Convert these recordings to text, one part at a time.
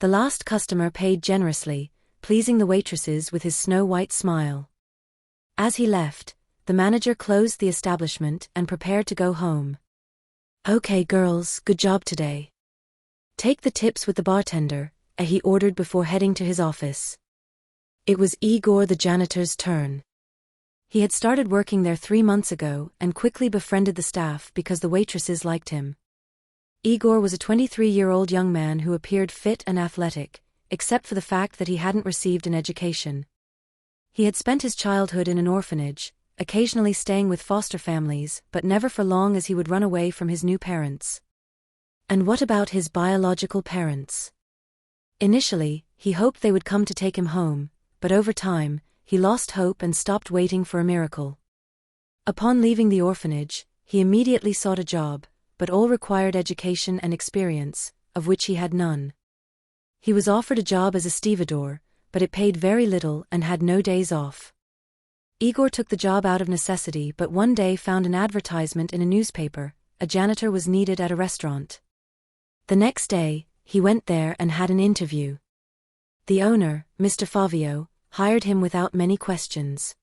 The last customer paid generously, pleasing the waitresses with his snow-white smile. As he left, the manager closed the establishment and prepared to go home. "Okay girls, good job today. Take the tips with the bartender," he ordered before heading to his office. It was Igor the janitor's turn. He had started working there 3 months ago and quickly befriended the staff because the waitresses liked him. Igor was a 23-year-old young man who appeared fit and athletic, except for the fact that he hadn't received an education. He had spent his childhood in an orphanage, occasionally staying with foster families, but never for long, as he would run away from his new parents. And what about his biological parents? Initially, he hoped they would come to take him home, but over time, he lost hope and stopped waiting for a miracle. Upon leaving the orphanage, he immediately sought a job, but all required education and experience, of which he had none. He was offered a job as a stevedore, but it paid very little and had no days off. Igor took the job out of necessity, but one day found an advertisement in a newspaper: a janitor was needed at a restaurant. The next day, he went there and had an interview. The owner, Mr. Favio, hired him without many questions.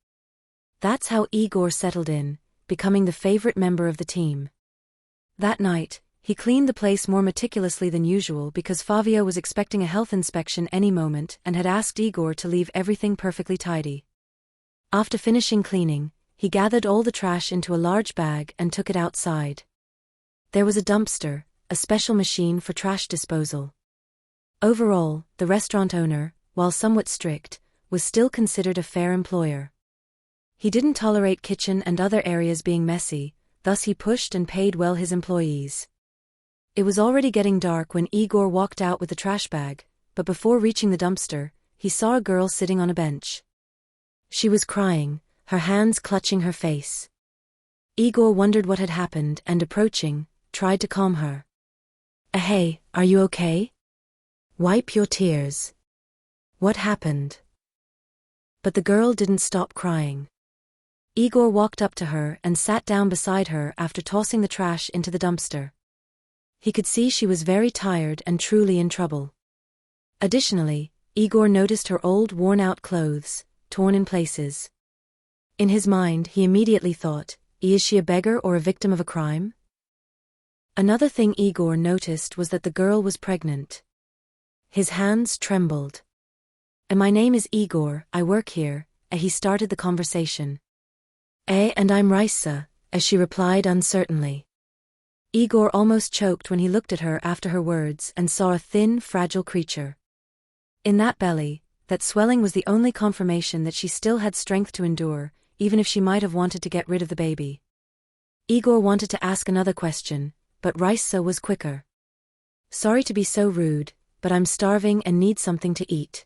That's how Igor settled in, becoming the favorite member of the team. That night, he cleaned the place more meticulously than usual because Favio was expecting a health inspection any moment and had asked Igor to leave everything perfectly tidy. After finishing cleaning, he gathered all the trash into a large bag and took it outside. There was a dumpster, a special machine for trash disposal. Overall, the restaurant owner, while somewhat strict, was still considered a fair employer. He didn't tolerate kitchen and other areas being messy, thus he pushed and paid well his employees. It was already getting dark when Igor walked out with the trash bag, but before reaching the dumpster, he saw a girl sitting on a bench. She was crying, her hands clutching her face. Igor wondered what had happened and, approaching, tried to calm her. "Hey, are you okay? Wipe your tears. What happened?" But the girl didn't stop crying. Igor walked up to her and sat down beside her after tossing the trash into the dumpster. He could see she was very tired and truly in trouble. Additionally, Igor noticed her old, worn-out clothes, torn in places. In his mind, he immediately thought, is she a beggar or a victim of a crime? Another thing Igor noticed was that the girl was pregnant. His hands trembled. "My name is Igor, I work here," he started the conversation. "And I'm Raisa," she replied uncertainly. Igor almost choked when he looked at her after her words and saw a thin, fragile creature. In that belly, that swelling was the only confirmation that she still had strength to endure, even if she might have wanted to get rid of the baby. Igor wanted to ask another question, but Raisa was quicker. "Sorry to be so rude, but I'm starving and need something to eat.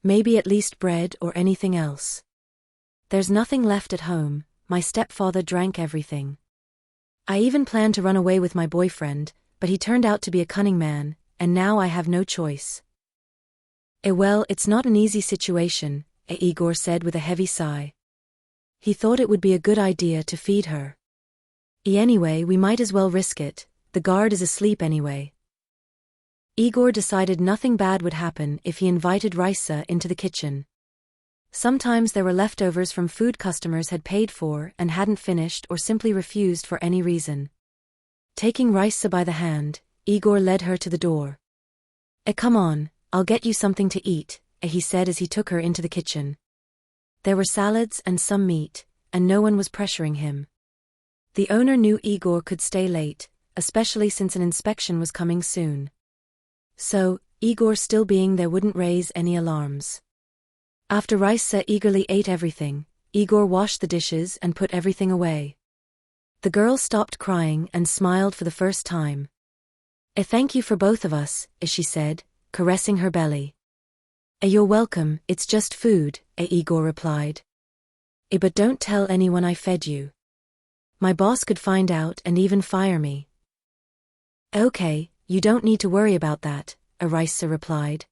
Maybe at least bread or anything else. There's nothing left at home, my stepfather drank everything. I even planned to run away with my boyfriend, but he turned out to be a cunning man, and now I have no choice." Well, it's not an easy situation," Igor said with a heavy sigh. He thought it would be a good idea to feed her. Anyway, we might as well risk it, the guard is asleep anyway." Igor decided nothing bad would happen if he invited Raisa into the kitchen. Sometimes there were leftovers from food customers had paid for and hadn't finished or simply refused for any reason. Taking Raisa by the hand, Igor led her to the door. Come on, I'll get you something to eat," he said as he took her into the kitchen. There were salads and some meat, and no one was pressuring him. The owner knew Igor could stay late, especially since an inspection was coming soon. So, Igor still being there wouldn't raise any alarms. After Raisa eagerly ate everything, Igor washed the dishes and put everything away. The girl stopped crying and smiled for the first time. Thank you for both of us," she said, caressing her belly. You're welcome, it's just food," Igor replied. But don't tell anyone I fed you. My boss could find out and even fire me." "Okay, you don't need to worry about that," Raisa replied.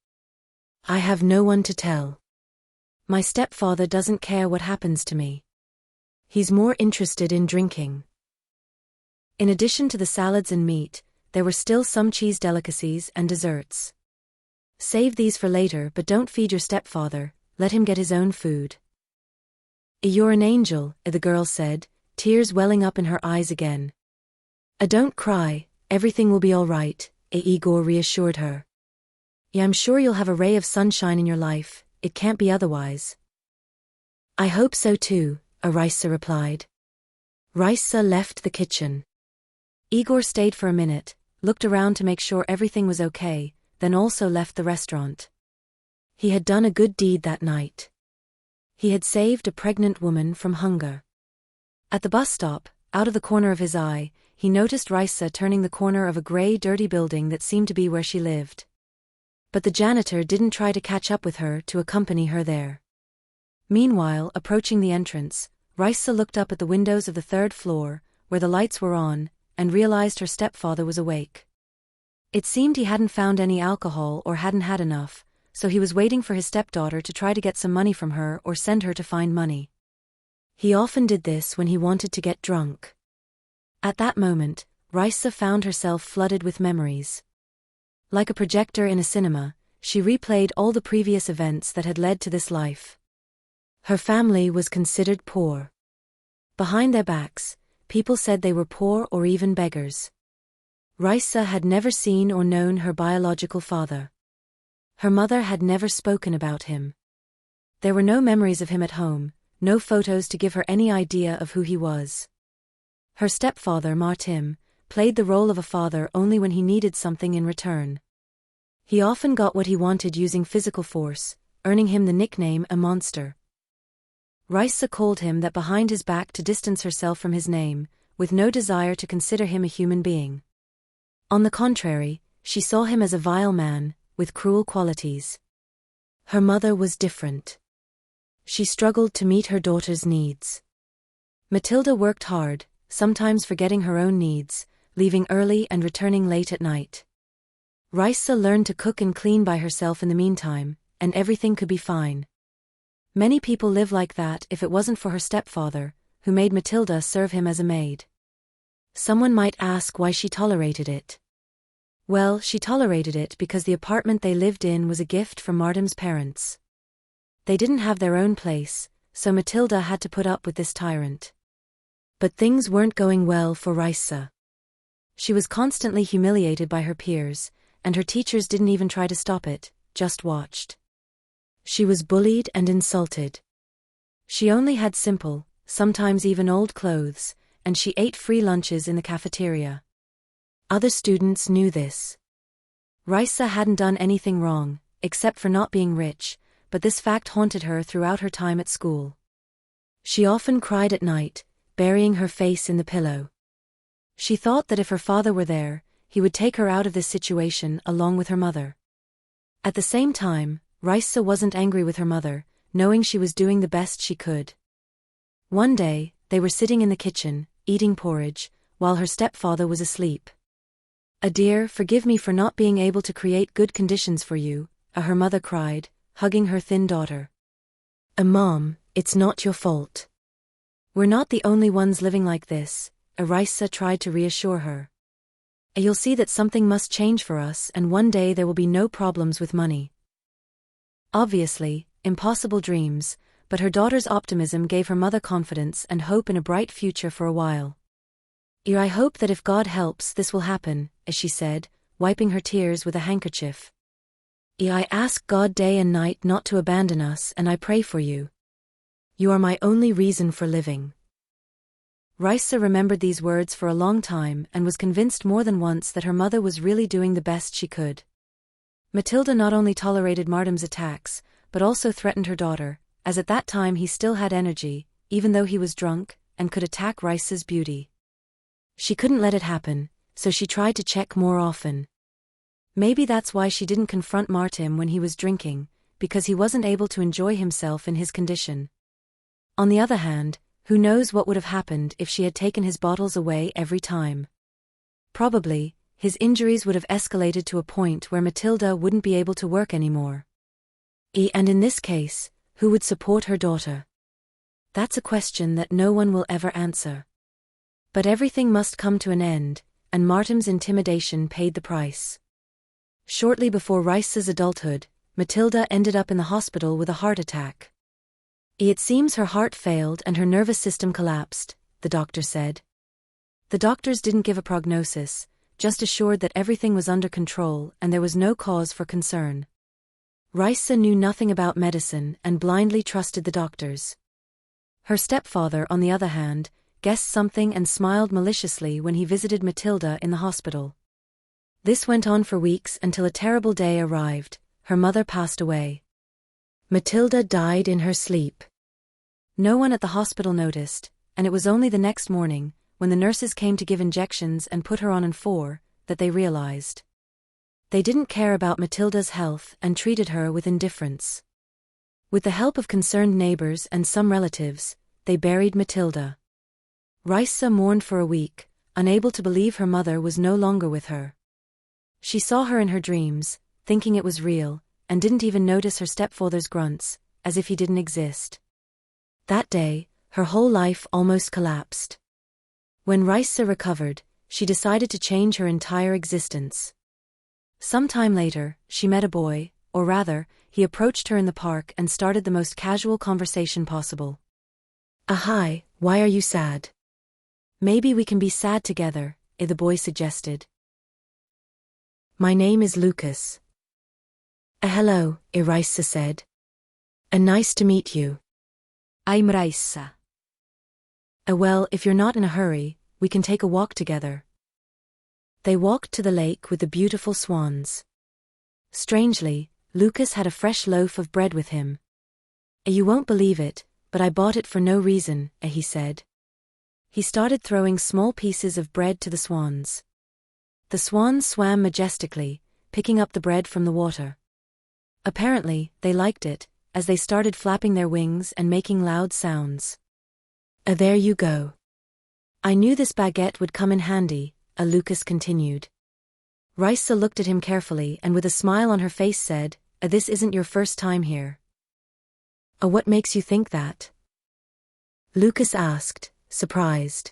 "I have no one to tell. My stepfather doesn't care what happens to me. He's more interested in drinking." In addition to the salads and meat, there were still some cheese delicacies and desserts. Save these for later, but don't feed your stepfather, let him get his own food. You're an angel, the girl said, tears welling up in her eyes again. Don't cry, everything will be all right, Igor reassured her. I'm sure you'll have a ray of sunshine in your life, it can't be otherwise. I hope so too, Raisa replied. Raisa left the kitchen. Igor stayed for a minute, looked around to make sure everything was okay, then also left the restaurant. He had done a good deed that night. He had saved a pregnant woman from hunger. At the bus stop, out of the corner of his eye, he noticed Raisa turning the corner of a gray, dirty building that seemed to be where she lived. But the janitor didn't try to catch up with her to accompany her there. Meanwhile, approaching the entrance, Raisa looked up at the windows of the third floor, where the lights were on, and realized her stepfather was awake. It seemed he hadn't found any alcohol or hadn't had enough, so he was waiting for his stepdaughter to try to get some money from her or send her to find money. He often did this when he wanted to get drunk. At that moment, Raisa found herself flooded with memories. Like a projector in a cinema, she replayed all the previous events that had led to this life. Her family was considered poor. Behind their backs, people said they were poor or even beggars. Raisa had never seen or known her biological father. Her mother had never spoken about him. There were no memories of him at home, no photos to give her any idea of who he was. Her stepfather, Martim, played the role of a father only when he needed something in return. He often got what he wanted using physical force, earning him the nickname a monster. Raisa called him that behind his back to distance herself from his name, with no desire to consider him a human being. On the contrary, she saw him as a vile man, with cruel qualities. Her mother was different. She struggled to meet her daughter's needs. Matilda worked hard, sometimes forgetting her own needs, leaving early and returning late at night. Raisa learned to cook and clean by herself in the meantime, and everything could be fine. Many people live like that if it wasn't for her stepfather, who made Matilda serve him as a maid. Someone might ask why she tolerated it. Well, she tolerated it because the apartment they lived in was a gift from Martim's parents. They didn't have their own place, so Matilda had to put up with this tyrant. But things weren't going well for Raisa. She was constantly humiliated by her peers, and her teachers didn't even try to stop it, just watched. She was bullied and insulted. She only had simple, sometimes even old clothes, and she ate free lunches in the cafeteria. Other students knew this. Raisa hadn't done anything wrong, except for not being rich, but this fact haunted her throughout her time at school. She often cried at night, burying her face in the pillow. She thought that if her father were there, he would take her out of this situation along with her mother. At the same time, Raisa wasn't angry with her mother, knowing she was doing the best she could. One day, they were sitting in the kitchen, eating porridge, while her stepfather was asleep. Dear, forgive me for not being able to create good conditions for you, her mother cried, hugging her thin daughter. Mom, it's not your fault. We're not the only ones living like this, Raisa tried to reassure her. You'll see that something must change for us and one day there will be no problems with money. Obviously, impossible dreams, but her daughter's optimism gave her mother confidence and hope in a bright future for a while. I hope that if God helps this will happen, as she said, wiping her tears with a handkerchief. I ask God day and night not to abandon us and I pray for you. You are my only reason for living. Raisa remembered these words for a long time and was convinced more than once that her mother was really doing the best she could. Matilda not only tolerated Martim's attacks, but also threatened her daughter, as at that time he still had energy, even though he was drunk, and could attack Raisa's beauty. She couldn't let it happen, so she tried to check more often. Maybe that's why she didn't confront Martim when he was drinking, because he wasn't able to enjoy himself in his condition. On the other hand, who knows what would have happened if she had taken his bottles away every time. Probably, his injuries would have escalated to a point where Matilda wouldn't be able to work anymore. And in this case, who would support her daughter? That's a question that no one will ever answer. But everything must come to an end, and Martim's intimidation paid the price. Shortly before Raisa's adulthood, Matilda ended up in the hospital with a heart attack. It seems her heart failed and her nervous system collapsed, the doctor said. The doctors didn't give a prognosis, just assured that everything was under control and there was no cause for concern. Raissa knew nothing about medicine and blindly trusted the doctors. Her stepfather, on the other hand, guessed something and smiled maliciously when he visited Matilda in the hospital. This went on for weeks until a terrible day arrived. Her mother passed away. Matilda died in her sleep. No one at the hospital noticed, and it was only the next morning, when the nurses came to give injections and put her on N4, that they realized. They didn't care about Matilda's health and treated her with indifference. With the help of concerned neighbors and some relatives, they buried Matilda. Raissa mourned for a week, unable to believe her mother was no longer with her. She saw her in her dreams, thinking it was real, and didn't even notice her stepfather's grunts, as if he didn't exist. That day, her whole life almost collapsed. When Raissa recovered, she decided to change her entire existence. Some time later, she met a boy, or rather, he approached her in the park and started the most casual conversation possible. Hi, why are you sad? Maybe we can be sad together, the boy suggested. My name is Lucas. Hello, Raissa said. Nice to meet you. I'm Raissa. Well, if you're not in a hurry, we can take a walk together. They walked to the lake with the beautiful swans. Strangely, Lucas had a fresh loaf of bread with him. You won't believe it, but I bought it for no reason, he said. He started throwing small pieces of bread to the swans. The swans swam majestically, picking up the bread from the water. Apparently, they liked it, as they started flapping their wings and making loud sounds. There you go. I knew this baguette would come in handy, Lucas continued. Raissa looked at him carefully and with a smile on her face said, This isn't your first time here. What makes you think that? Lucas asked, surprised.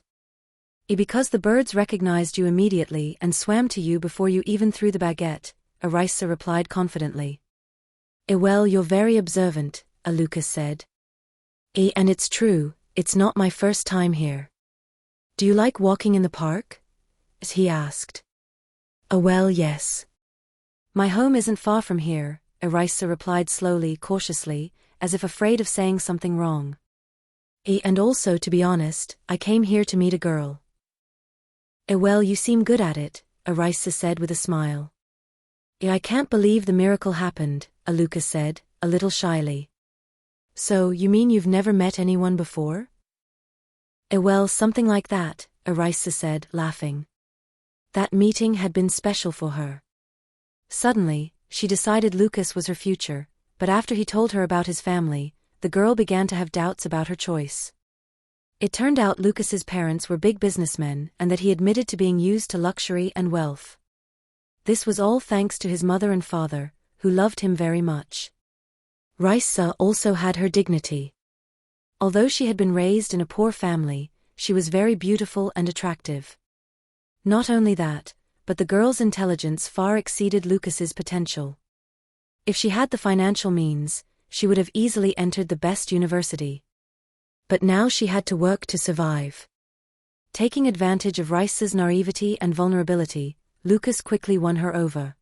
Because the birds recognized you immediately and swam to you before you even threw the baguette, Raissa replied confidently. Well, you're very observant, Lucas said. And it's true, it's not my first time here. Do you like walking in the park? He asked. Well, yes. My home isn't far from here, Raissa replied slowly, cautiously, as if afraid of saying something wrong. And also, to be honest, I came here to meet a girl. Well, you seem good at it, Raissa said with a smile. I can't believe the miracle happened, Lucas said, a little shyly. So, you mean you've never met anyone before? Well, something like that, Raissa said, laughing. That meeting had been special for her. Suddenly, she decided Lucas was her future, but after he told her about his family, the girl began to have doubts about her choice. It turned out Lucas's parents were big businessmen and that he admitted to being used to luxury and wealth. This was all thanks to his mother and father, who loved him very much. Raissa also had her dignity. Although she had been raised in a poor family, she was very beautiful and attractive. Not only that, but the girl's intelligence far exceeded Lucas's potential. If she had the financial means, she would have easily entered the best university. But now she had to work to survive. Taking advantage of Raissa's naivety and vulnerability, Lucas quickly won her over.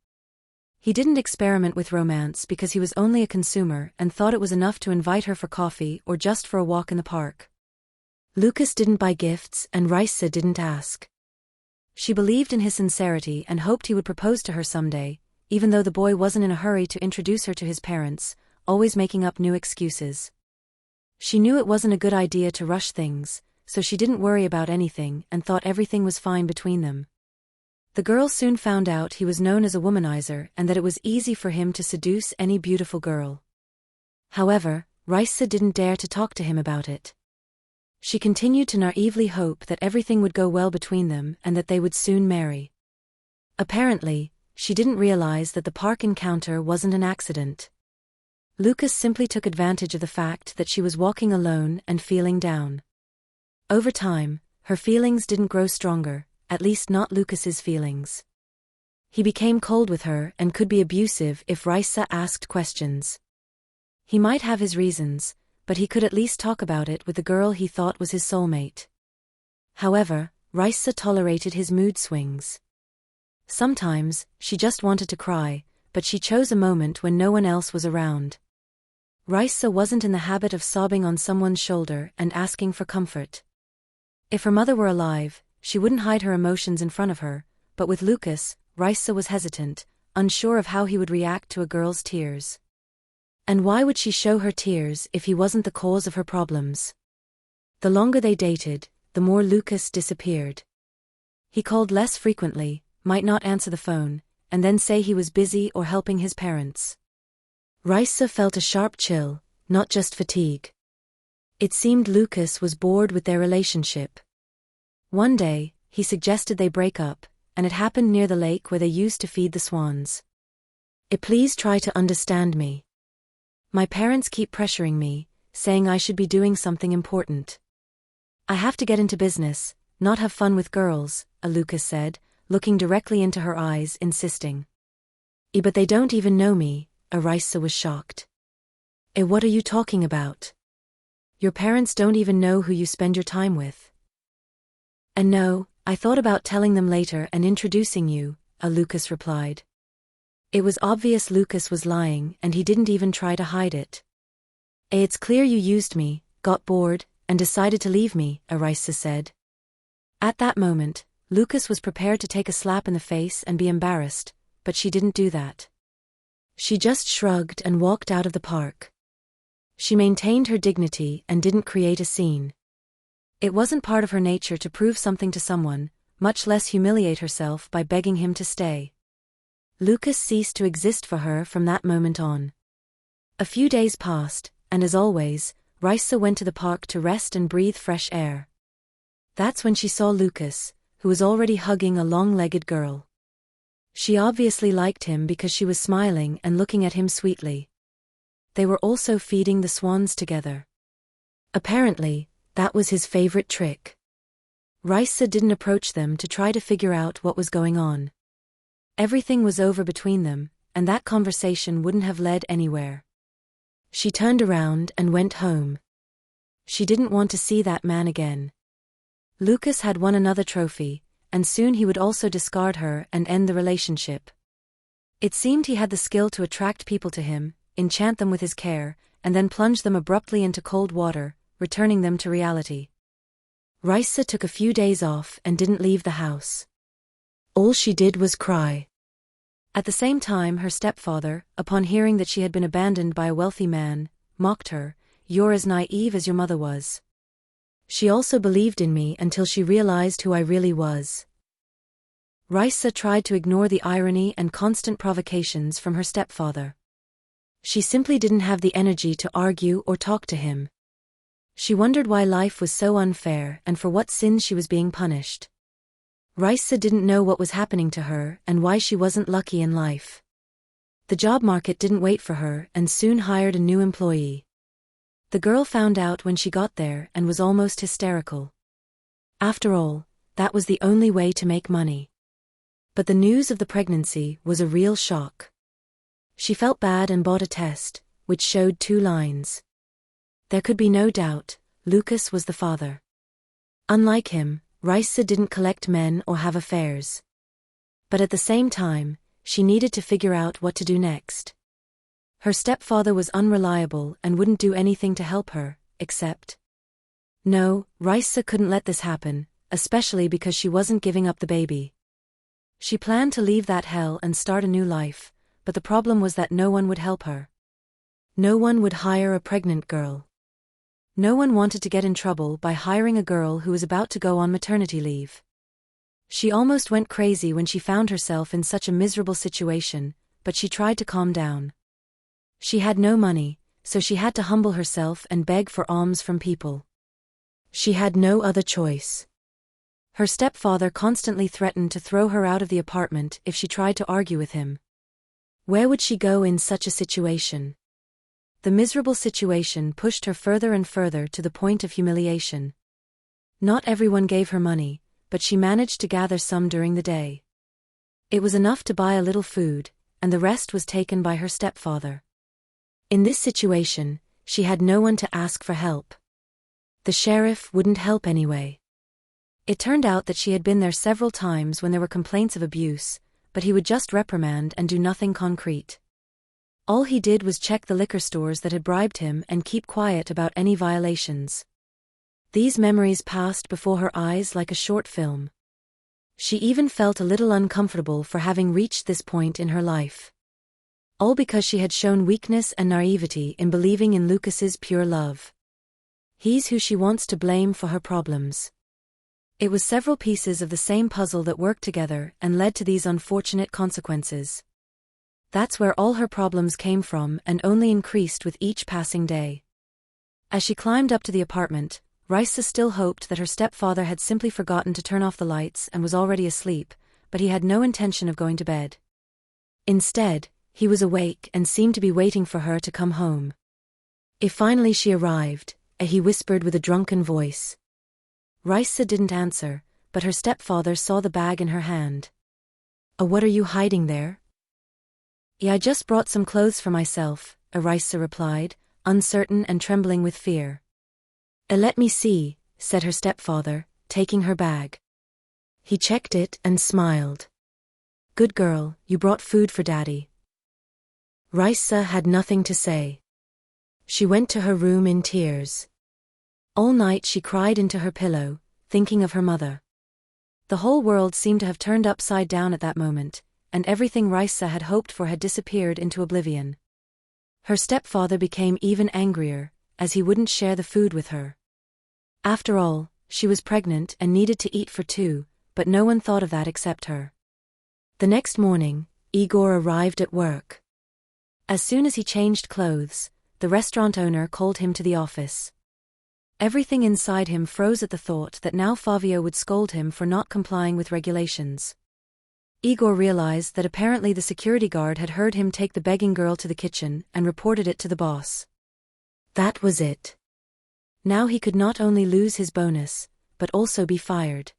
He didn't experiment with romance because he was only a consumer and thought it was enough to invite her for coffee or just for a walk in the park. Lucas didn't buy gifts and Raissa didn't ask. She believed in his sincerity and hoped he would propose to her someday, even though the boy wasn't in a hurry to introduce her to his parents, always making up new excuses. She knew it wasn't a good idea to rush things, so she didn't worry about anything and thought everything was fine between them. The girl soon found out he was known as a womanizer and that it was easy for him to seduce any beautiful girl. However, Raissa didn't dare to talk to him about it. She continued to naively hope that everything would go well between them and that they would soon marry. Apparently, she didn't realize that the park encounter wasn't an accident. Lucas simply took advantage of the fact that she was walking alone and feeling down. Over time, her feelings didn't grow stronger, at least not Lucas's feelings. He became cold with her and could be abusive if Raissa asked questions. He might have his reasons, but he could at least talk about it with the girl he thought was his soulmate. However, Raissa tolerated his mood swings. Sometimes, she just wanted to cry, but she chose a moment when no one else was around. Raissa wasn't in the habit of sobbing on someone's shoulder and asking for comfort. If her mother were alive, she wouldn't hide her emotions in front of her, but with Lucas, Raissa was hesitant, unsure of how he would react to a girl's tears. And why would she show her tears if he wasn't the cause of her problems? The longer they dated, the more Lucas disappeared. He called less frequently, might not answer the phone, and then say he was busy or helping his parents. Raissa felt a sharp chill, not just fatigue. It seemed Lucas was bored with their relationship. One day, he suggested they break up, and it happened near the lake where they used to feed the swans. Please try to understand me. My parents keep pressuring me, saying I should be doing something important. I have to get into business, not have fun with girls, Lucas said, looking directly into her eyes, insisting. But they don't even know me, Raissa was shocked. What are you talking about? Your parents don't even know who you spend your time with. And no, I thought about telling them later and introducing you, Lucas replied. It was obvious Lucas was lying and he didn't even try to hide it. It's clear you used me, got bored, and decided to leave me, Raissa said. At that moment, Lucas was prepared to take a slap in the face and be embarrassed, but she didn't do that. She just shrugged and walked out of the park. She maintained her dignity and didn't create a scene. It wasn't part of her nature to prove something to someone, much less humiliate herself by begging him to stay. Lucas ceased to exist for her from that moment on. A few days passed, and as always, Raissa went to the park to rest and breathe fresh air. That's when she saw Lucas, who was already hugging a long-legged girl. She obviously liked him because she was smiling and looking at him sweetly. They were also feeding the swans together. Apparently, that was his favorite trick. Raissa didn't approach them to try to figure out what was going on. Everything was over between them, and that conversation wouldn't have led anywhere. She turned around and went home. She didn't want to see that man again. Lucas had won another trophy, and soon he would also discard her and end the relationship. It seemed he had the skill to attract people to him, enchant them with his care, and then plunge them abruptly into cold water, returning them to reality. Raissa took a few days off and didn't leave the house. All she did was cry. At the same time, her stepfather, upon hearing that she had been abandoned by a wealthy man, mocked her, "You're as naive as your mother was. She also believed in me until she realized who I really was." Raissa tried to ignore the irony and constant provocations from her stepfather. She simply didn't have the energy to argue or talk to him. She wondered why life was so unfair and for what sins she was being punished. Raissa didn't know what was happening to her and why she wasn't lucky in life. The job market didn't wait for her and soon hired a new employee. The girl found out when she got there and was almost hysterical. After all, that was the only way to make money. But the news of the pregnancy was a real shock. She felt bad and bought a test, which showed 2 lines. There could be no doubt, Lucas was the father. Unlike him, Raissa didn't collect men or have affairs. But at the same time, she needed to figure out what to do next. Her stepfather was unreliable and wouldn't do anything to help her, except. No, Raissa couldn't let this happen, especially because she wasn't giving up the baby. She planned to leave that hell and start a new life, but the problem was that no one would help her. No one would hire a pregnant girl. No one wanted to get in trouble by hiring a girl who was about to go on maternity leave. She almost went crazy when she found herself in such a miserable situation, but she tried to calm down. She had no money, so she had to humble herself and beg for alms from people. She had no other choice. Her stepfather constantly threatened to throw her out of the apartment if she tried to argue with him. Where would she go in such a situation? The miserable situation pushed her further and further to the point of humiliation. Not everyone gave her money, but she managed to gather some during the day. It was enough to buy a little food, and the rest was taken by her stepfather. In this situation, she had no one to ask for help. The sheriff wouldn't help anyway. It turned out that she had been there several times when there were complaints of abuse, but he would just reprimand and do nothing concrete. All he did was check the liquor stores that had bribed him and keep quiet about any violations. These memories passed before her eyes like a short film. She even felt a little uncomfortable for having reached this point in her life. All because she had shown weakness and naivety in believing in Lucas's pure love. He's who she wants to blame for her problems. It was several pieces of the same puzzle that worked together and led to these unfortunate consequences. That's where all her problems came from and only increased with each passing day. As she climbed up to the apartment, Raisa still hoped that her stepfather had simply forgotten to turn off the lights and was already asleep, but he had no intention of going to bed. Instead, he was awake and seemed to be waiting for her to come home. If finally she arrived, he whispered with a drunken voice. Raisa didn't answer, but her stepfather saw the bag in her hand. What are you hiding there? I just brought some clothes for myself, Raisa replied, uncertain and trembling with fear. Let me see, said her stepfather, taking her bag. He checked it and smiled. Good girl, you brought food for Daddy. Raisa had nothing to say. She went to her room in tears. All night she cried into her pillow, thinking of her mother. The whole world seemed to have turned upside down at that moment, and everything Raisa had hoped for had disappeared into oblivion. Her stepfather became even angrier, as he wouldn't share the food with her. After all, she was pregnant and needed to eat for two, but no one thought of that except her. The next morning, Igor arrived at work. As soon as he changed clothes, the restaurant owner called him to the office. Everything inside him froze at the thought that now Fabio would scold him for not complying with regulations. Igor realized that apparently the security guard had heard him take the begging girl to the kitchen and reported it to the boss. That was it. Now he could not only lose his bonus, but also be fired.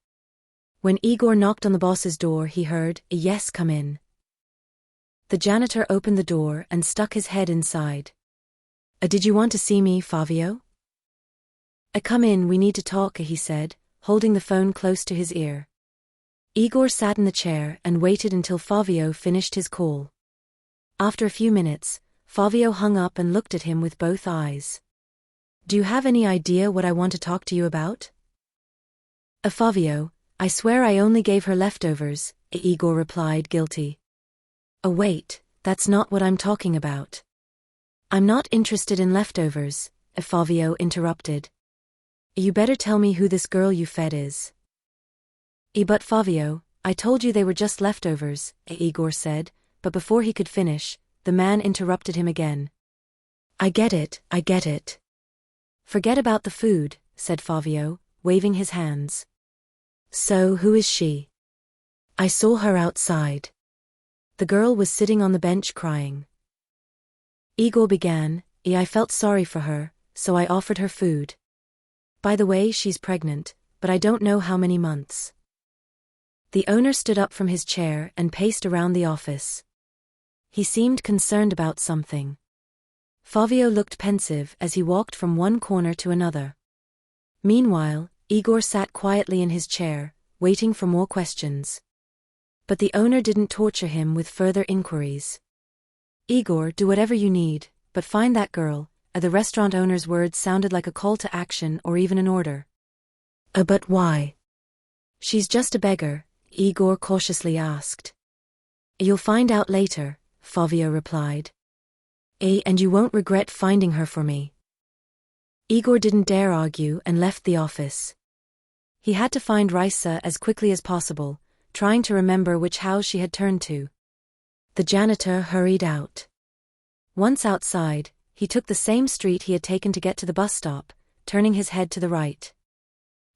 When Igor knocked on the boss's door, he heard, "Yes, come in." The janitor opened the door and stuck his head inside. Did you want to see me, Fabio?" Come in, we need to talk," he said, holding the phone close to his ear. Igor sat in the chair and waited until Fabio finished his call. After a few minutes, Fabio hung up and looked at him with both eyes. "Do you have any idea what I want to talk to you about?" Fabio, I swear I only gave her leftovers," Igor replied, guilty. Wait, that's not what I'm talking about." "I'm not interested in leftovers," Fabio interrupted. "You better tell me who this girl you fed is." But Fabio, I told you they were just leftovers," Igor said, but before he could finish, the man interrupted him again. I get it. "Forget about the food," said Fabio, waving his hands. "So who is she?" "I saw her outside." The girl was sitting on the bench crying. Igor began, I felt sorry for her, so I offered her food. By the way, she's pregnant, but I don't know how many months. The owner stood up from his chair and paced around the office. He seemed concerned about something. Fabio looked pensive as he walked from one corner to another. Meanwhile, Igor sat quietly in his chair, waiting for more questions. But the owner didn't torture him with further inquiries. "Igor, do whatever you need, but find that girl." The restaurant owner's words sounded like a call to action or even an order. But why?" "She's just a beggar," Igor cautiously asked. "You'll find out later," Fabio replied. "And you won't regret finding her for me." Igor didn't dare argue and left the office. He had to find Raisa as quickly as possible, trying to remember which house she had turned to. The janitor hurried out. Once outside, he took the same street he had taken to get to the bus stop, turning his head to the right.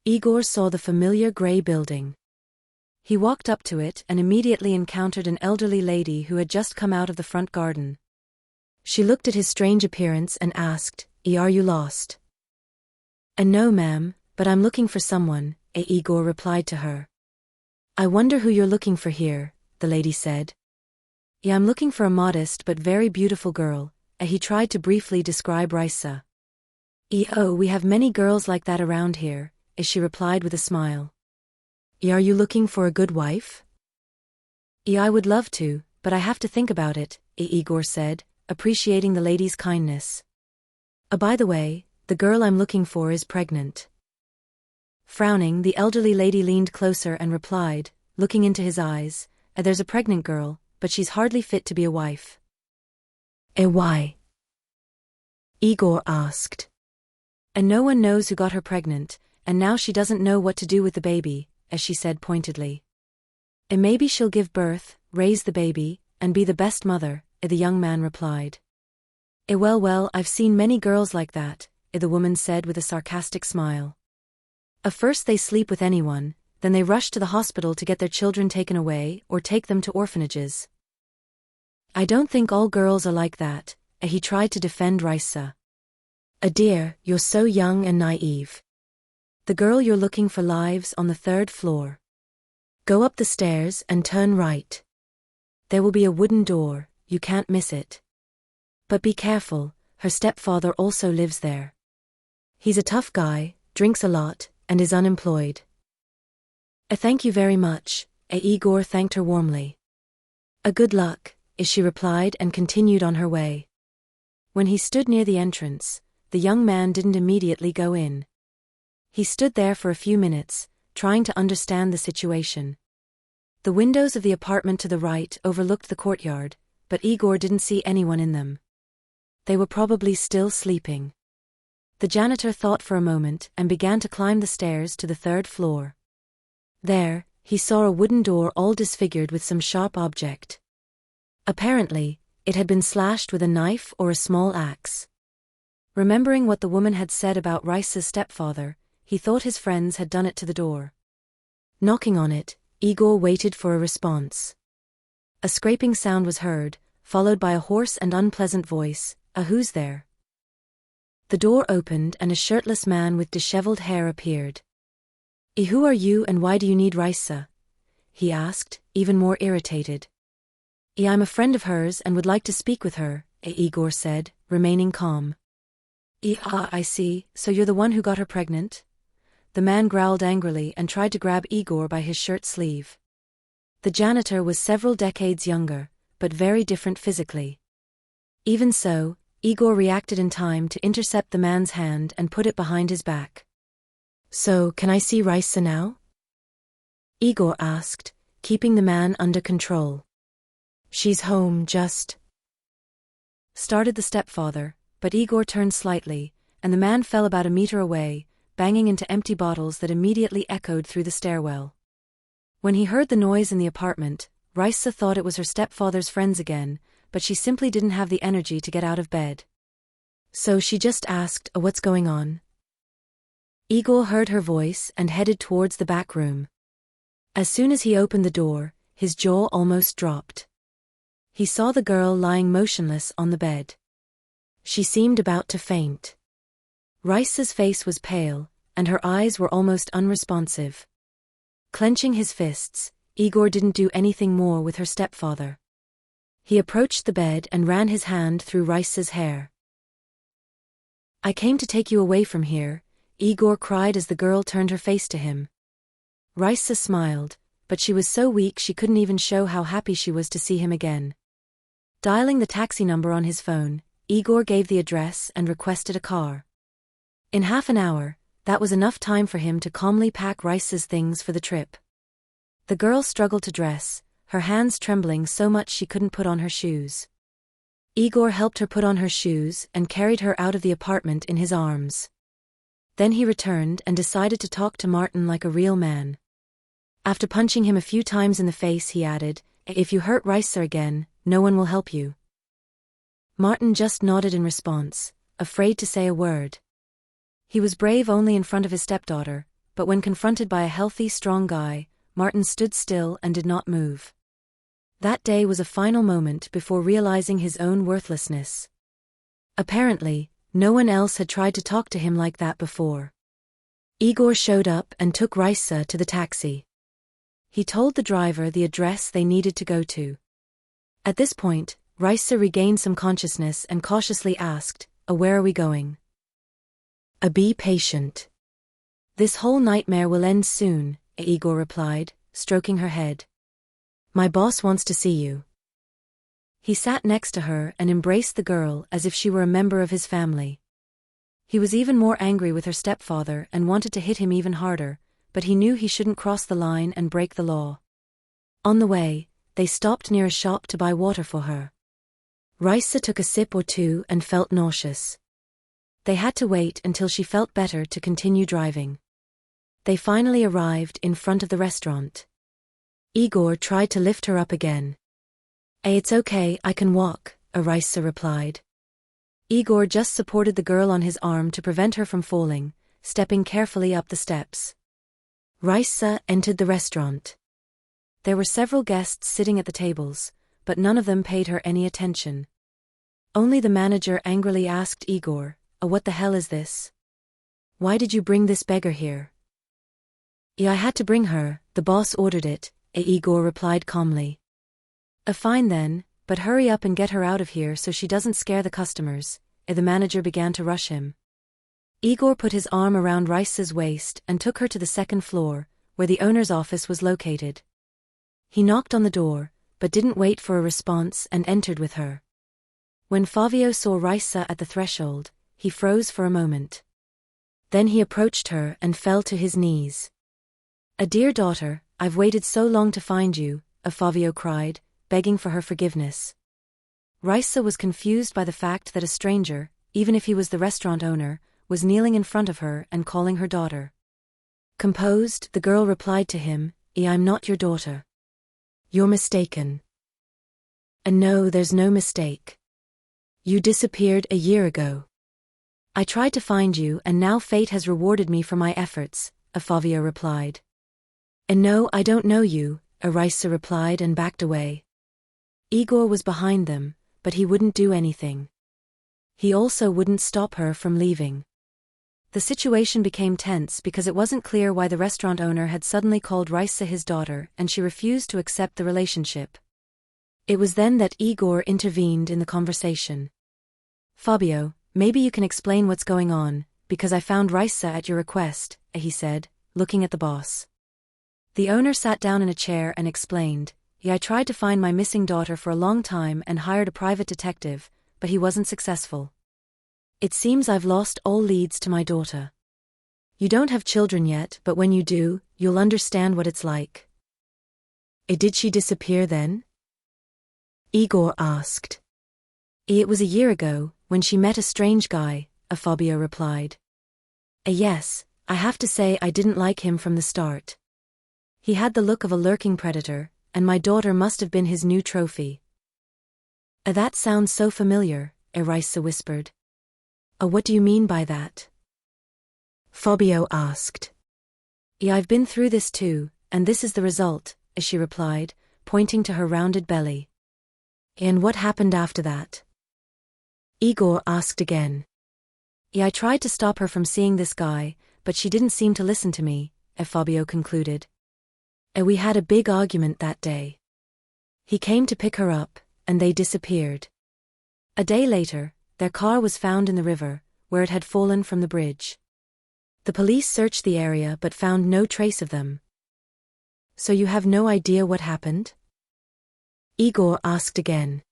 Igor saw the familiar gray building. He walked up to it and immediately encountered an elderly lady who had just come out of the front garden. She looked at his strange appearance and asked, "Are you lost?" "No, ma'am, but I'm looking for someone," Igor replied to her. "I wonder who you're looking for here," the the lady said. Yeah, I'm looking for a modest but very beautiful girl. He tried to briefly describe Raisa. Oh, we have many girls like that around here, she replied with a smile. Are you looking for a good wife? I would love to, but I have to think about it, Igor said, appreciating the lady's kindness. By the way, the girl I'm looking for is pregnant. Frowning, the elderly lady leaned closer and replied, looking into his eyes, there's a pregnant girl, but she's hardly fit to be a wife. Why? Igor asked. And no one knows who got her pregnant, and now she doesn't know what to do with the baby, as she said pointedly. Maybe she'll give birth, raise the baby, and be the best mother, the young man replied. Well, I've seen many girls like that, the woman said with a sarcastic smile. First they sleep with anyone, then they rush to the hospital to get their children taken away or take them to orphanages. I don't think all girls are like that, he tried to defend Raisa. Dear, you're so young and naive. The girl you're looking for lives on the 3rd floor. Go up the stairs and turn right. There will be a wooden door, you can't miss it. But be careful, her stepfather also lives there. He's a tough guy, drinks a lot, and is unemployed. Thank you very much, Igor thanked her warmly. Good luck, she replied and continued on her way. When he stood near the entrance, the young man didn't immediately go in. He stood there for a few minutes, trying to understand the situation. The windows of the apartment to the right overlooked the courtyard, but Igor didn't see anyone in them. They were probably still sleeping. The janitor thought for a moment and began to climb the stairs to the 3rd floor. There, he saw a wooden door all disfigured with some sharp object. Apparently, it had been slashed with a knife or a small axe. Remembering what the woman had said about Raisa's stepfather, he thought his friends had done it to the door. Knocking on it, Igor waited for a response. A scraping sound was heard, followed by a hoarse and unpleasant voice, who's there? The door opened and a shirtless man with disheveled hair appeared. Who are you and why do you need Raisa? He asked, even more irritated. I'm a friend of hers and would like to speak with her, Igor said, remaining calm. I see, so you're the one who got her pregnant? The man growled angrily and tried to grab Igor by his shirt sleeve. The janitor was several decades younger, but very different physically. Even so, Igor reacted in time to intercept the man's hand and put it behind his back. So, can I see Raisa now? Igor asked, keeping the man under control. She's home, just started the stepfather, but Igor turned slightly, and the man fell about a meter away, banging into empty bottles that immediately echoed through the stairwell. When he heard the noise in the apartment, Raisa thought it was her stepfather's friends again, but she simply didn't have the energy to get out of bed. So she just asked, what's going on? Igor heard her voice and headed towards the back room. As soon as he opened the door, his jaw almost dropped. He saw the girl lying motionless on the bed. She seemed about to faint. Raisa's face was pale, and her eyes were almost unresponsive. Clenching his fists, Igor didn't do anything more with her stepfather. He approached the bed and ran his hand through Raisa's hair. I came to take you away from here, Igor cried as the girl turned her face to him. Raisa smiled, but she was so weak she couldn't even show how happy she was to see him again. Dialing the taxi number on his phone, Igor gave the address and requested a car. In half an hour, that was enough time for him to calmly pack Raisa's things for the trip. The girl struggled to dress, her hands trembling so much she couldn't put on her shoes. Igor helped her put on her shoes and carried her out of the apartment in his arms. Then he returned and decided to talk to Martin like a real man. After punching him a few times in the face, he added, "If you hurt Raisa again, no one will help you." Martin just nodded in response, afraid to say a word. He was brave only in front of his stepdaughter, but when confronted by a healthy, strong guy, Martin stood still and did not move. That day was a final moment before realizing his own worthlessness. Apparently, no one else had tried to talk to him like that before. Igor showed up and took Raisa to the taxi. He told the driver the address they needed to go to. At this point, Raisa regained some consciousness and cautiously asked, where are we going? Be patient. This whole nightmare will end soon, Igor replied, stroking her head. My boss wants to see you. He sat next to her and embraced the girl as if she were a member of his family. He was even more angry with her stepfather and wanted to hit him even harder, but he knew he shouldn't cross the line and break the law. On the way, they stopped near a shop to buy water for her. Raisa took a sip or two and felt nauseous. They had to wait until she felt better to continue driving. They finally arrived in front of the restaurant. Igor tried to lift her up again. It's okay, I can walk, Raisa replied. Igor just supported the girl on his arm to prevent her from falling, stepping carefully up the steps. Raisa entered the restaurant. There were several guests sitting at the tables, but none of them paid her any attention. Only the manager angrily asked Igor, what the hell is this? Why did you bring this beggar here? I had to bring her, the boss ordered it, Igor replied calmly. Fine then, but hurry up and get her out of here so she doesn't scare the customers. The manager began to rush him. Igor put his arm around Raisa's waist and took her to the second floor, where the owner's office was located. He knocked on the door, but didn't wait for a response and entered with her. When Fabio saw Raisa at the threshold, he froze for a moment. Then he approached her and fell to his knees. Dear daughter, I've waited so long to find you, Fabio cried, begging for her forgiveness. Raisa was confused by the fact that a stranger, even if he was the restaurant owner, was kneeling in front of her and calling her daughter. Composed, the girl replied to him, I'm not your daughter. You're mistaken. No, there's no mistake. You disappeared a year ago. I tried to find you and now fate has rewarded me for my efforts, Fabio replied. No, I don't know you, Raisa replied and backed away. Igor was behind them, but he wouldn't do anything. He also wouldn't stop her from leaving. The situation became tense because it wasn't clear why the restaurant owner had suddenly called Raisa his daughter and she refused to accept the relationship. It was then that Igor intervened in the conversation. Fabio, maybe you can explain what's going on, because I found Raisa at your request, he said, looking at the boss. The owner sat down in a chair and explained, I tried to find my missing daughter for a long time and hired a private detective, but he wasn't successful. It seems I've lost all leads to my daughter. You don't have children yet, but when you do, you'll understand what it's like. Did she disappear then? Igor asked. It was a year ago, when she met a strange guy, Fabio replied. Yes, I have to say I didn't like him from the start. He had the look of a lurking predator, and my daughter must have been his new trophy. That sounds so familiar, Raisa whispered. What do you mean by that? Fabio asked. I've been through this too, and this is the result, she replied, pointing to her rounded belly. And what happened after that? Igor asked again. I tried to stop her from seeing this guy, but she didn't seem to listen to me, Fabio concluded. We had a big argument that day. He came to pick her up, and they disappeared. A day later, their car was found in the river, where it had fallen from the bridge. The police searched the area but found no trace of them. So you have no idea what happened? Igor asked again.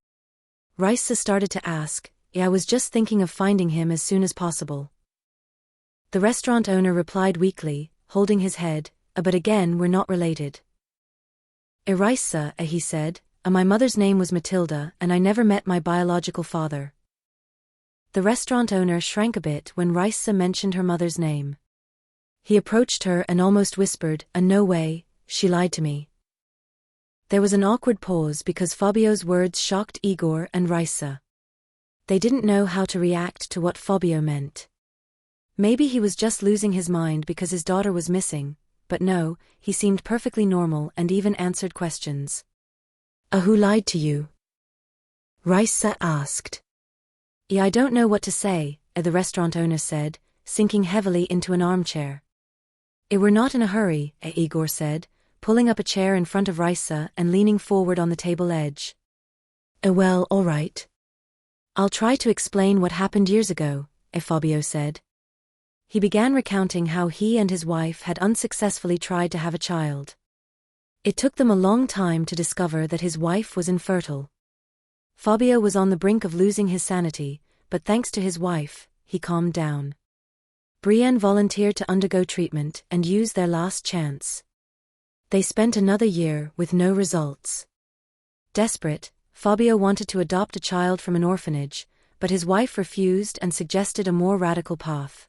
Raisa started to ask, I was just thinking of finding him as soon as possible. The restaurant owner replied weakly, holding his head, but again we're not related. Raisa, he said, my mother's name was Matilda and I never met my biological father. The restaurant owner shrank a bit when Raisa mentioned her mother's name. He approached her and almost whispered, no way, she lied to me. There was an awkward pause because Fabio's words shocked Igor and Raisa. They didn't know how to react to what Fabio meant. Maybe he was just losing his mind because his daughter was missing, but no, he seemed perfectly normal and even answered questions. Who lied to you? Raisa asked. I don't know what to say, the restaurant owner said, sinking heavily into an armchair. We're not in a hurry, Igor said, pulling up a chair in front of Raisa and leaning forward on the table edge. Well, all right. I'll try to explain what happened years ago, Fabio said. He began recounting how he and his wife had unsuccessfully tried to have a child. It took them a long time to discover that his wife was infertile. Fabio was on the brink of losing his sanity, but thanks to his wife, he calmed down. Brienne volunteered to undergo treatment and use their last chance. They spent another year with no results. Desperate, Fabio wanted to adopt a child from an orphanage, but his wife refused and suggested a more radical path.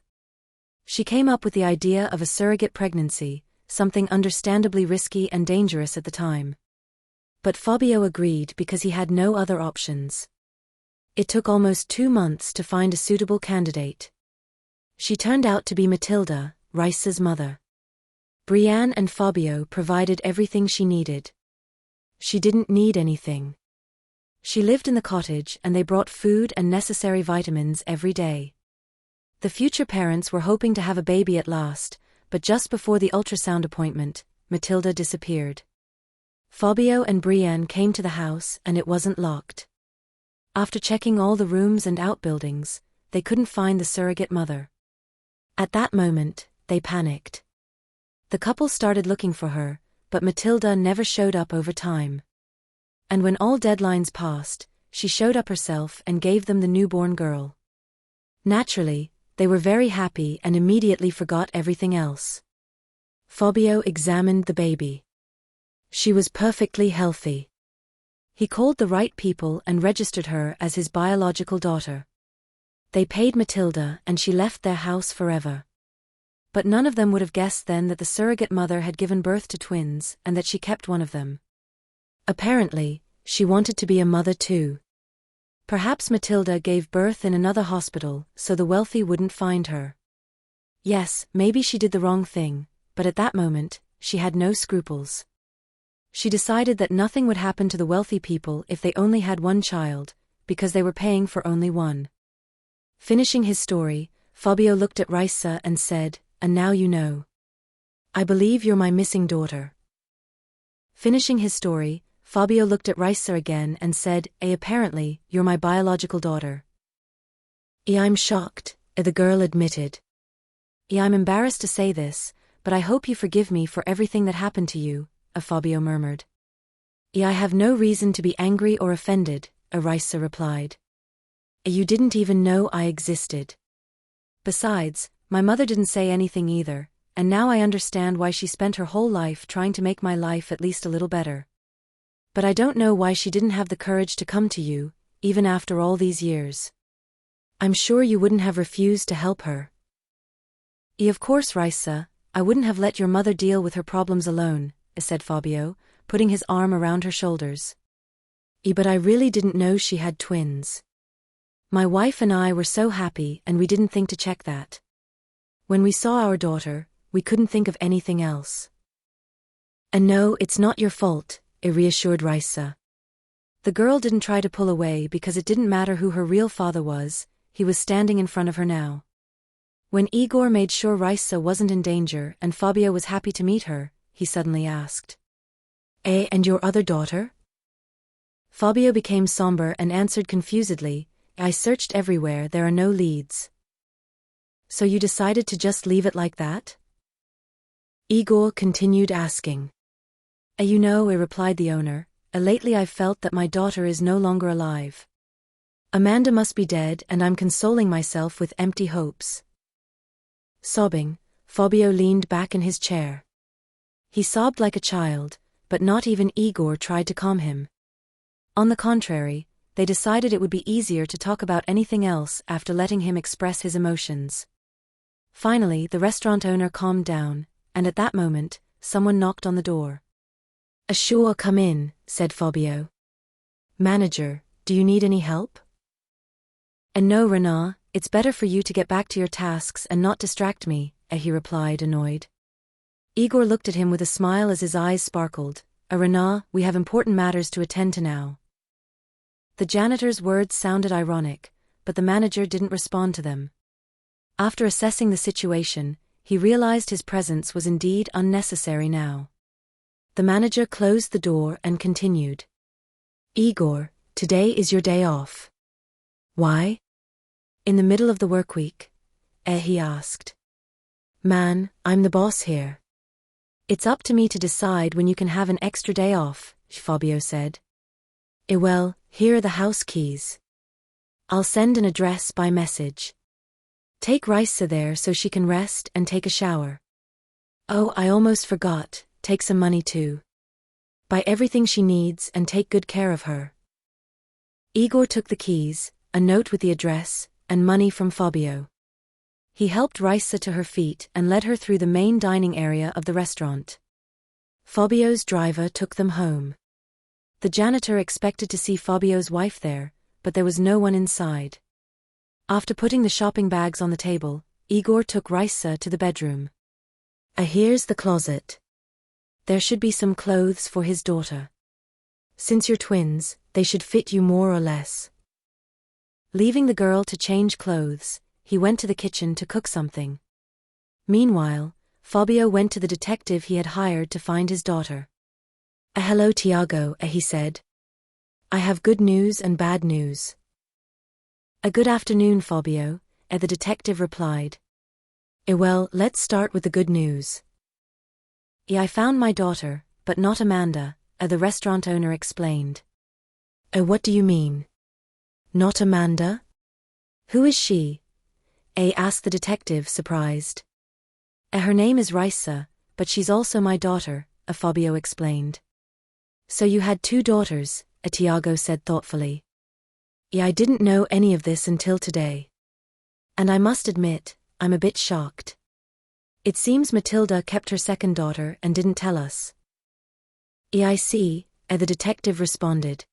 She came up with the idea of a surrogate pregnancy, something understandably risky and dangerous at the time. But Fabio agreed because he had no other options. It took almost 2 months to find a suitable candidate. She turned out to be Matilda, Raisa's mother. Brienne and Fabio provided everything she needed. She didn't need anything. She lived in the cottage and they brought food and necessary vitamins every day. The future parents were hoping to have a baby at last, but just before the ultrasound appointment, Matilda disappeared. Fabio and Brienne came to the house and it wasn't locked. After checking all the rooms and outbuildings, they couldn't find the surrogate mother. At that moment, they panicked. The couple started looking for her, but Matilda never showed up over time. And when all deadlines passed, she showed up herself and gave them the newborn girl. Naturally, they were very happy and immediately forgot everything else. Fabio examined the baby. She was perfectly healthy. He called the right people and registered her as his biological daughter. They paid Matilda and she left their house forever. But none of them would have guessed then that the surrogate mother had given birth to twins and that she kept one of them. Apparently, she wanted to be a mother too. Perhaps Matilda gave birth in another hospital so the wealthy wouldn't find her. Yes, maybe she did the wrong thing, but at that moment, she had no scruples. She decided that nothing would happen to the wealthy people if they only had one child, because they were paying for only one. Finishing his story, Fabio looked at Raisa and said, "And now you know. I believe you're my missing daughter." Finishing his story, Fabio looked at Raisa again and said, "Apparently, you're my biological daughter." "I'm shocked," the girl admitted. "I'm embarrassed to say this, but I hope you forgive me for everything that happened to you," Fabio murmured. "I have no reason to be angry or offended," Raisa replied. "You didn't even know I existed. Besides, my mother didn't say anything either, and now I understand why she spent her whole life trying to make my life at least a little better. But I don't know why she didn't have the courage to come to you, even after all these years. I'm sure you wouldn't have refused to help her." "Of course, Raisa, I wouldn't have let your mother deal with her problems alone," said Fabio, putting his arm around her shoulders. "But I really didn't know she had twins. My wife and I were so happy and we didn't think to check that. When we saw our daughter, we couldn't think of anything else." "And no, it's not your fault," reassured Raisa. The girl didn't try to pull away because it didn't matter who her real father was, he was standing in front of her now. When Igor made sure Raisa wasn't in danger and Fabio was happy to meet her, he suddenly asked, "And your other daughter?" Fabio became somber and answered confusedly, "I searched everywhere, there are no leads." "So you decided to just leave it like that?" Igor continued asking. You know," replied the owner, "lately I've felt that my daughter is no longer alive. Amanda must be dead and I'm consoling myself with empty hopes." Sobbing, Fabio leaned back in his chair. He sobbed like a child, but not even Igor tried to calm him. On the contrary, they decided it would be easier to talk about anything else after letting him express his emotions. Finally, the restaurant owner calmed down, and at that moment, someone knocked on the door. "Sure, come in," said Fabio. "Manager, do you need any help?" "And no, Renard, it's better for you to get back to your tasks and not distract me," he replied, annoyed. Igor looked at him with a smile as his eyes sparkled. "Renard, we have important matters to attend to now." The janitor's words sounded ironic, but the manager didn't respond to them. After assessing the situation, he realized his presence was indeed unnecessary now. The manager closed the door and continued. Igor, today is your day off. Why? In the middle of the workweek? He asked. Man, I'm the boss here. It's up to me to decide when you can have an extra day off, Fabio said. Well, here are the house keys. I'll send an address by message. Take Raisa there so she can rest and take a shower. Oh, I almost forgot, take some money too. Buy everything she needs and take good care of her. Igor took the keys, a note with the address, and money from Fabio. He helped Raisa to her feet and led her through the main dining area of the restaurant. Fabio's driver took them home. The janitor expected to see Fabio's wife there, but there was no one inside. After putting the shopping bags on the table, Igor took Raisa to the bedroom. Here's the closet. There should be some clothes for his daughter. Since you're twins, they should fit you more or less. Leaving the girl to change clothes, he went to the kitchen to cook something. Meanwhile, Fabio went to the detective he had hired to find his daughter. Hello Tiago, he said. I have good news and bad news. Good afternoon, Fabio, the detective replied. Well, let's start with the good news. I found my daughter, but not Amanda, the restaurant owner explained. What do you mean? Not Amanda? Who is she? Asked the detective, surprised. Her name is Raisa, but she's also my daughter, Fabio explained. So you had two daughters, Tiago said thoughtfully. I didn't know any of this until today. And I must admit, I'm a bit shocked. It seems Matilda kept her second daughter and didn't tell us. I see, the detective responded.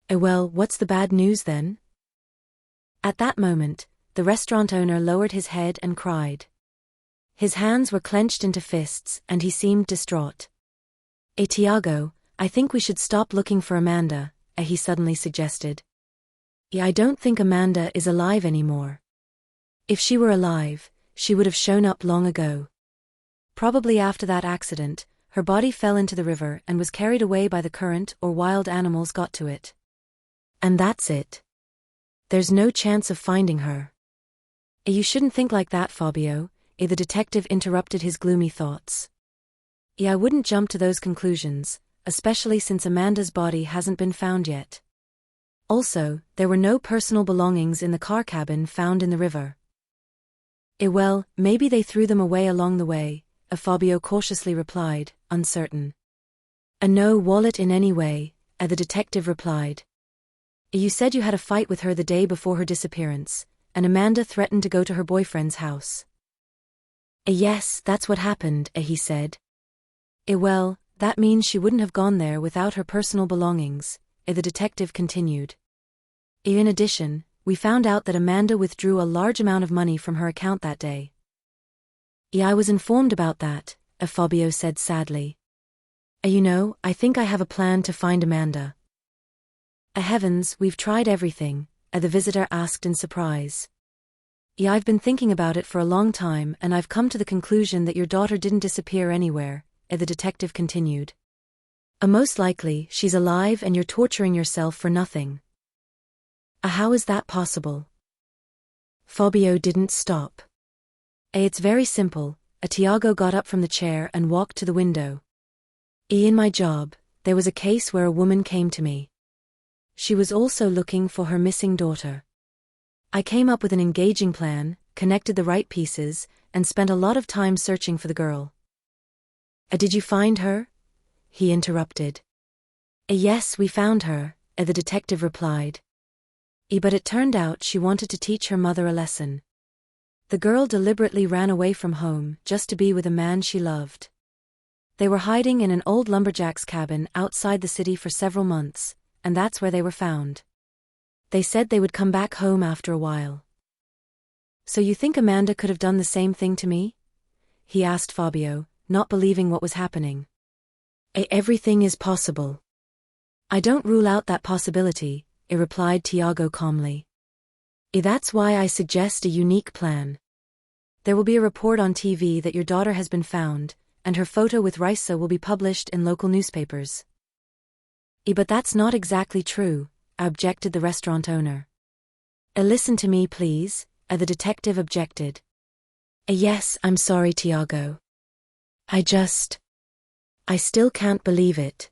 Well, what's the bad news then? At that moment, the restaurant owner lowered his head and cried. His hands were clenched into fists and he seemed distraught. Tiago, I think we should stop looking for Amanda, he suddenly suggested. I don't think Amanda is alive anymore. If she were alive, she would have shown up long ago. Probably after that accident, her body fell into the river and was carried away by the current or wild animals got to it. And that's it. There's no chance of finding her. You shouldn't think like that, Fabio, the detective interrupted his gloomy thoughts. I wouldn't jump to those conclusions, especially since Amanda's body hasn't been found yet. Also, there were no personal belongings in the car cabin found in the river. Well, maybe they threw them away along the way, Fabio cautiously replied, uncertain. No wallet in any way, the detective replied. You said you had a fight with her the day before her disappearance, and Amanda threatened to go to her boyfriend's house. Yes, that's what happened, he said. Well, that means she wouldn't have gone there without her personal belongings, the detective continued. In addition, we found out that Amanda withdrew a large amount of money from her account that day. I was informed about that, Fabio said sadly. I think I have a plan to find Amanda. Heavens, we've tried everything, the visitor asked in surprise. I've been thinking about it for a long time and I've come to the conclusion that your daughter didn't disappear anywhere, the detective continued. Most likely, she's alive and you're torturing yourself for nothing. How is that possible? Fabio didn't stop. It's very simple, Tiago got up from the chair and walked to the window. In my job, there was a case where a woman came to me. She was also looking for her missing daughter. I came up with an engaging plan, connected the right pieces, and spent a lot of time searching for the girl. Did you find her? He interrupted. Yes, we found her, the detective replied. But it turned out she wanted to teach her mother a lesson. The girl deliberately ran away from home just to be with a man she loved. They were hiding in an old lumberjack's cabin outside the city for several months, and that's where they were found. They said they would come back home after a while. So you think Amanda could have done the same thing to me? He asked Fabio, not believing what was happening. Everything is possible. I don't rule out that possibility, replied Tiago calmly. That's why I suggest a unique plan. There will be a report on TV that your daughter has been found, and her photo with Raisa will be published in local newspapers. But that's not exactly true, objected the restaurant owner. Listen to me please, the detective objected. Yes, I'm sorry Tiago. I still can't believe it.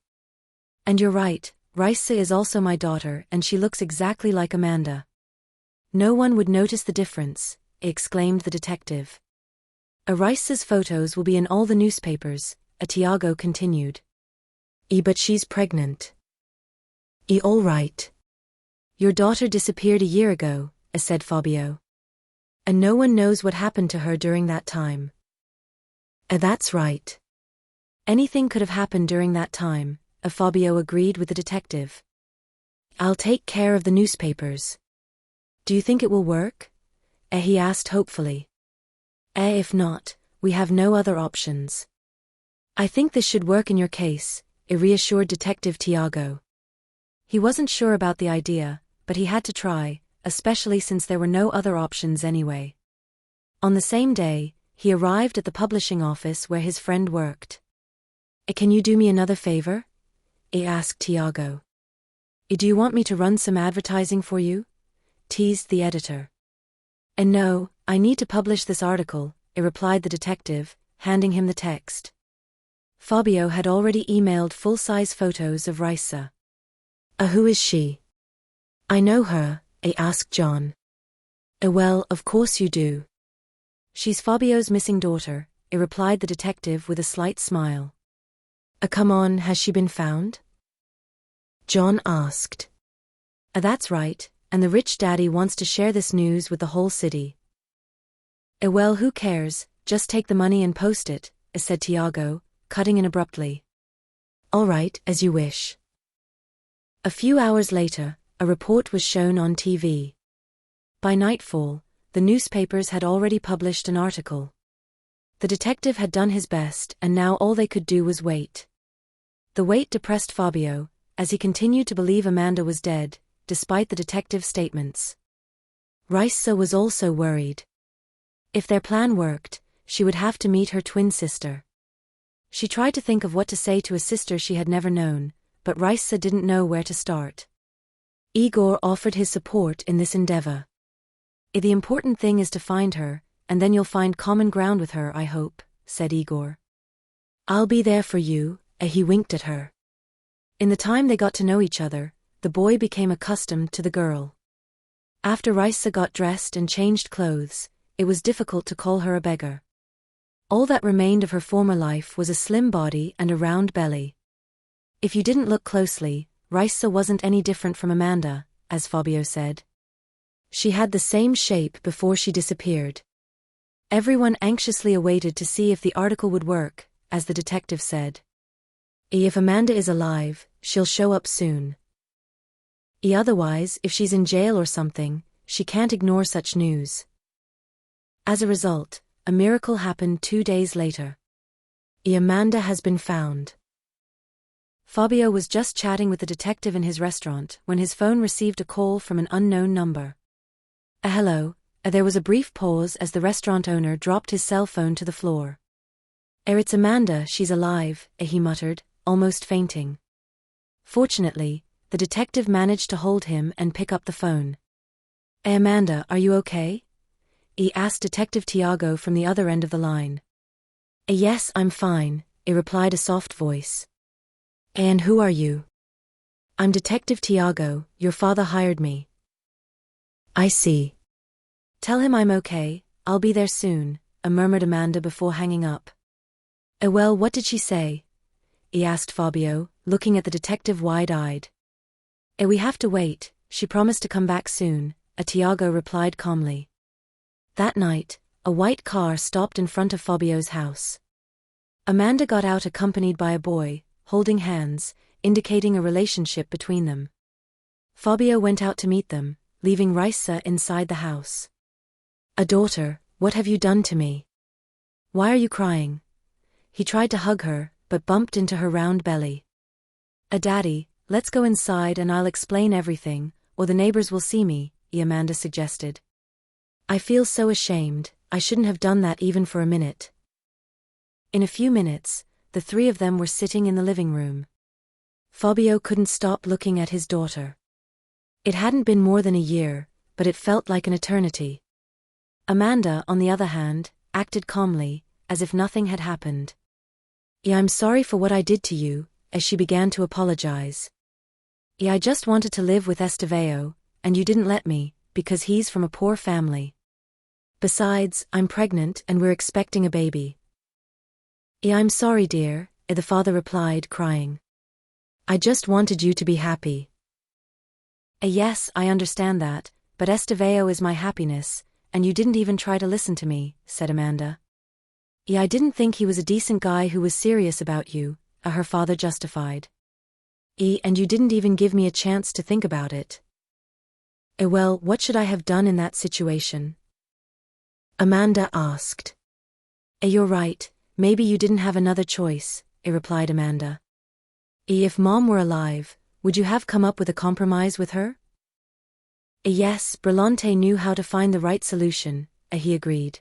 And you're right, Raisa is also my daughter and she looks exactly like Amanda. No one would notice the difference, exclaimed the detective. Raisa's photos will be in all the newspapers, Tiago continued. But she's pregnant. All right. Your daughter disappeared a year ago, said Fabio. And no one knows what happened to her during that time. That's right. Anything could have happened during that time, Fabio agreed with the detective. I'll take care of the newspapers. Do you think it will work? He asked hopefully. If not, we have no other options. I think this should work in your case, reassured Detective Tiago. He wasn't sure about the idea, but he had to try, especially since there were no other options anyway. On the same day, he arrived at the publishing office where his friend worked. Can you do me another favor? Asked Tiago. Do you want me to run some advertising for you? Teased the editor. No, I need to publish this article, replied the detective, handing him the text. Fabio had already emailed full-size photos of Raisa. Who is she? I know her, asked John. Well, of course you do. She's Fabio's missing daughter, replied the detective with a slight smile. Come on, has she been found? John asked. That's right, and the rich daddy wants to share this news with the whole city. Well, who cares, just take the money and post it, said Tiago, cutting in abruptly. All right, as you wish. A few hours later, a report was shown on TV. By nightfall, the newspapers had already published an article. The detective had done his best and now all they could do was wait. The wait depressed Fabio, as he continued to believe Amanda was dead, despite the detective's statements. Raisa was also worried. If their plan worked, she would have to meet her twin sister. She tried to think of what to say to a sister she had never known, but Raisa didn't know where to start. Igor offered his support in this endeavor. The important thing is to find her, and then you'll find common ground with her, I hope, said Igor. I'll be there for you, he winked at her. In the time they got to know each other, the boy became accustomed to the girl. After Raisa got dressed and changed clothes, it was difficult to call her a beggar. All that remained of her former life was a slim body and a round belly. If you didn't look closely, Raisa wasn't any different from Amanda, as Fabio said. She had the same shape before she disappeared. Everyone anxiously awaited to see if the article would work, as the detective said. If Amanda is alive, she'll show up soon. Otherwise, if she's in jail or something, she can't ignore such news. As a result, a miracle happened 2 days later. Amanda has been found. Fabio was just chatting with the detective in his restaurant when his phone received a call from an unknown number. Hello. There was a brief pause as the restaurant owner dropped his cell phone to the floor. It's Amanda, she's alive, he muttered, almost fainting. Fortunately, the detective managed to hold him and pick up the phone. Amanda, are you okay? He asked Detective Tiago from the other end of the line. Yes, I'm fine, replied a soft voice. And who are you? I'm Detective Tiago, your father hired me. I see. Tell him I'm okay, I'll be there soon, murmured Amanda before hanging up. Well, what did she say? He asked Fabio, looking at the detective wide-eyed. We have to wait, she promised to come back soon, Tiago replied calmly. That night, a white car stopped in front of Fabio's house. Amanda got out accompanied by a boy, holding hands, indicating a relationship between them. Fabio went out to meet them, leaving Raisa inside the house. A daughter, what have you done to me? Why are you crying? He tried to hug her, but bumped into her round belly. Daddy, let's go inside and I'll explain everything, or the neighbors will see me, Amanda suggested. I feel so ashamed, I shouldn't have done that even for a minute. In a few minutes, the three of them were sitting in the living room. Fabio couldn't stop looking at his daughter. It hadn't been more than a year, but it felt like an eternity. Amanda, on the other hand, acted calmly, as if nothing had happened. "Yeah, I'm sorry for what I did to you," as she began to apologize. "Yeah, I just wanted to live with Estevao, and you didn't let me, because he's from a poor family. Besides, I'm pregnant and we're expecting a baby." "Yeah, I'm sorry, dear," the father replied, crying. "I just wanted you to be happy." "Yes, I understand that, but Estevao is my happiness, and you didn't even try to listen to me," said Amanda. "Yeah, I didn't think he was a decent guy who was serious about you," her father justified. "And you didn't even give me a chance to think about it." Well, what should I have done in that situation?" Amanda asked. You're right, maybe you didn't have another choice," replied Amanda. "If Mom were alive, would you have come up with a compromise with her?" "Yes, Brillante knew how to find the right solution," he agreed.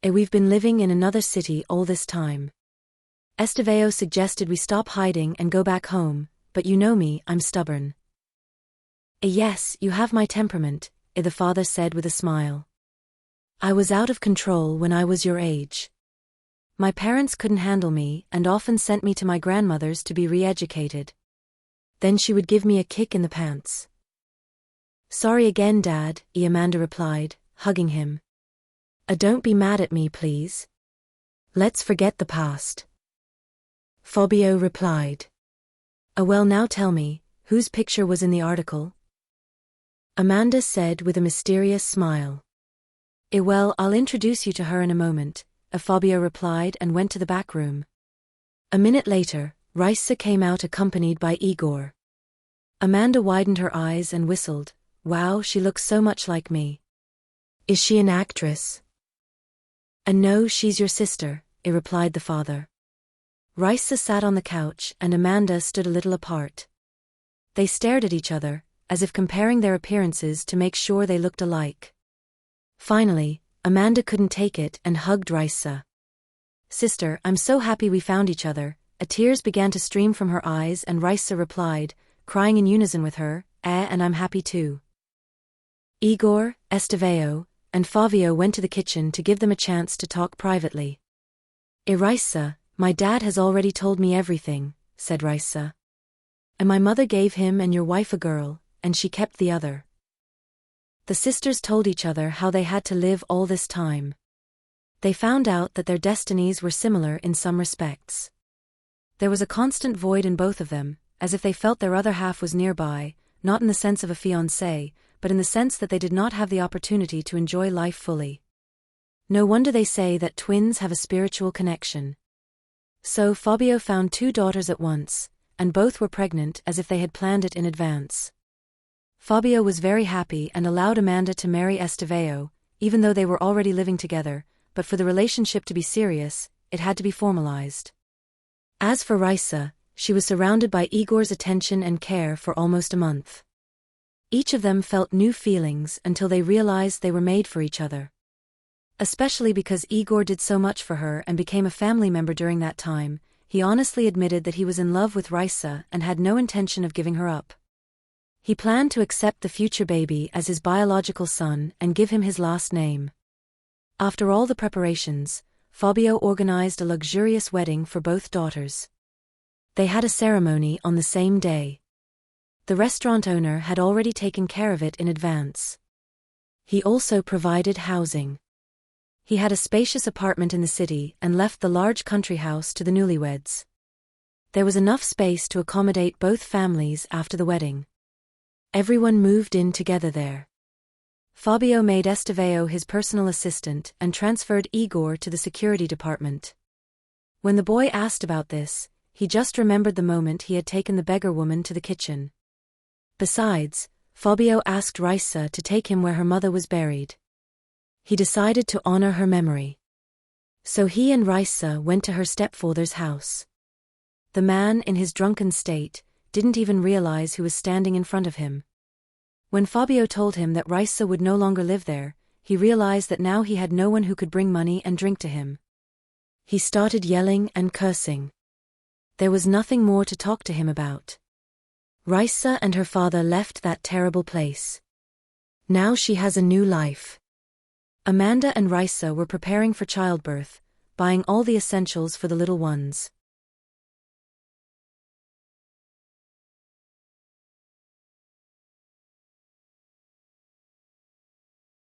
"We've been living in another city all this time. Estevao suggested we stop hiding and go back home, but you know me, I'm stubborn." "Yes, you have my temperament," the father said with a smile. "I was out of control when I was your age. My parents couldn't handle me and often sent me to my grandmother's to be re-educated. Then she would give me a kick in the pants." "Sorry again, Dad," Amanda replied, hugging him. Don't be mad at me, please. Let's forget the past." Fabio replied. Well, now tell me, whose picture was in the article?" Amanda said with a mysterious smile. Well, I'll introduce you to her in a moment," Fabio replied and went to the back room. A minute later, Raisa came out accompanied by Igor. Amanda widened her eyes and whistled. "Wow, she looks so much like me." "Is she an actress?" No, she's your sister," replied the father. Raisa sat on the couch and Amanda stood a little apart. They stared at each other, as if comparing their appearances to make sure they looked alike. Finally, Amanda couldn't take it and hugged Raisa. "Sister, I'm so happy we found each other." Tears began to stream from her eyes and Raisa replied, crying in unison with her, and I'm happy too." Igor, Estevao, and Fabio went to the kitchen to give them a chance to talk privately. "Raisa, my dad has already told me everything," said Raisa. "And my mother gave him and your wife a girl, and she kept the other." The sisters told each other how they had to live all this time. They found out that their destinies were similar in some respects. There was a constant void in both of them, as if they felt their other half was nearby, not in the sense of a fiancé, but in the sense that they did not have the opportunity to enjoy life fully. No wonder they say that twins have a spiritual connection. So Fabio found 2 daughters at once, and both were pregnant as if they had planned it in advance. Fabio was very happy and allowed Amanda to marry Estevao, even though they were already living together, but for the relationship to be serious, it had to be formalized. As for Raisa, she was surrounded by Igor's attention and care for almost a month. Each of them felt new feelings until they realized they were made for each other. Especially because Igor did so much for her and became a family member during that time, he honestly admitted that he was in love with Raisa and had no intention of giving her up. He planned to accept the future baby as his biological son and give him his last name. After all the preparations, Fabio organized a luxurious wedding for both daughters. They had a ceremony on the same day. The restaurant owner had already taken care of it in advance. He also provided housing. He had a spacious apartment in the city and left the large country house to the newlyweds. There was enough space to accommodate both families after the wedding. Everyone moved in together there. Fabio made Estevao his personal assistant and transferred Igor to the security department. When the boy asked about this, he just remembered the moment he had taken the beggar woman to the kitchen. Besides, Fabio asked Raisa to take him where her mother was buried. He decided to honor her memory. So he and Raisa went to her stepfather's house. The man, in his drunken state, didn't even realize who was standing in front of him. When Fabio told him that Raisa would no longer live there, he realized that now he had no one who could bring money and drink to him. He started yelling and cursing. There was nothing more to talk to him about. Raisa and her father left that terrible place. Now she has a new life. Amanda and Raisa were preparing for childbirth, buying all the essentials for the little ones.